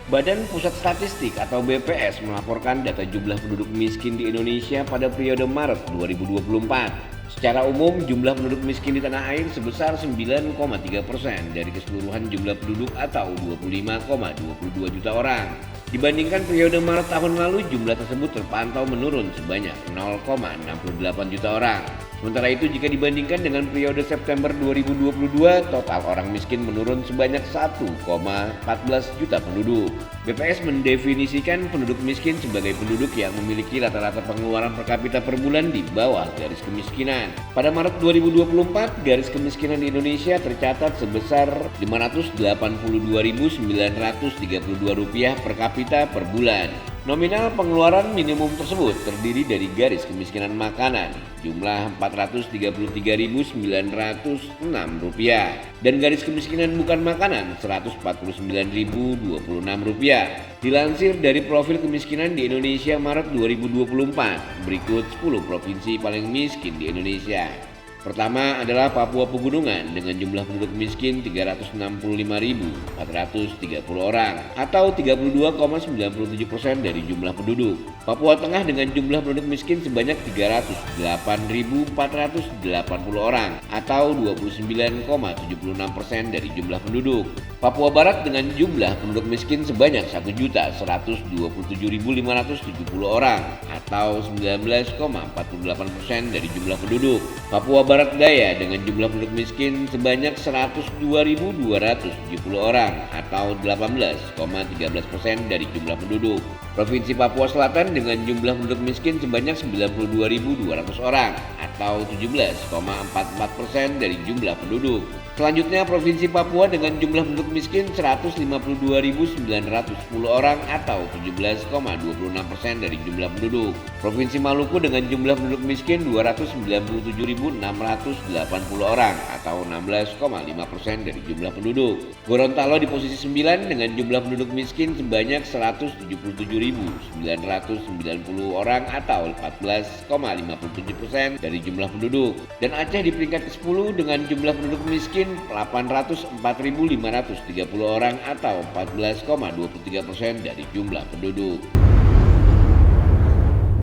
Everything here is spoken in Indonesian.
Badan Pusat Statistik atau BPS melaporkan data jumlah penduduk miskin di Indonesia pada periode Maret 2024. Secara umum, jumlah penduduk miskin di tanah air sebesar 9,3% dari keseluruhan jumlah penduduk atau 25,22 juta orang. Dibandingkan periode Maret tahun lalu, jumlah tersebut terpantau menurun sebanyak 0,68 juta orang. Sementara itu, jika dibandingkan dengan periode September 2022, total orang miskin menurun sebanyak 1,14 juta penduduk. BPS mendefinisikan penduduk miskin sebagai penduduk yang memiliki rata-rata pengeluaran per kapita per bulan di bawah garis kemiskinan. Pada Maret 2024, garis kemiskinan di Indonesia tercatat sebesar Rp582.932 per kapita per bulan. Nominal pengeluaran minimum tersebut terdiri dari garis kemiskinan makanan jumlah Rp433.906 dan garis kemiskinan bukan makanan Rp149.026. Dilansir dari profil kemiskinan di Indonesia Maret 2024, berikut 10 provinsi paling miskin di Indonesia. Pertama adalah Papua Pegunungan dengan jumlah penduduk miskin 365.430 orang atau 32,97% dari jumlah penduduk. Papua Tengah dengan jumlah penduduk miskin sebanyak 308.480 orang atau 29,76% dari jumlah penduduk. Papua Barat dengan jumlah penduduk miskin sebanyak 1.127.570 orang atau 19,48% dari jumlah penduduk. Papua Barat Daya dengan jumlah penduduk miskin sebanyak 102.270 orang atau 18,13% dari jumlah penduduk. Provinsi Papua Selatan dengan jumlah penduduk miskin sebanyak 92.200 orang atau 17,44% dari jumlah penduduk. Selanjutnya Provinsi Papua dengan jumlah penduduk miskin 152.910 orang atau 17,26% dari jumlah penduduk. Provinsi Maluku dengan jumlah penduduk miskin 297.680 orang atau 16,5% dari jumlah penduduk. Gorontalo di posisi 9 dengan jumlah penduduk miskin sebanyak 177.990 orang atau 14,57% dari jumlah penduduk. Dan Aceh di peringkat ke-10 dengan jumlah penduduk miskin 804.530 orang atau 14,23% dari jumlah penduduk.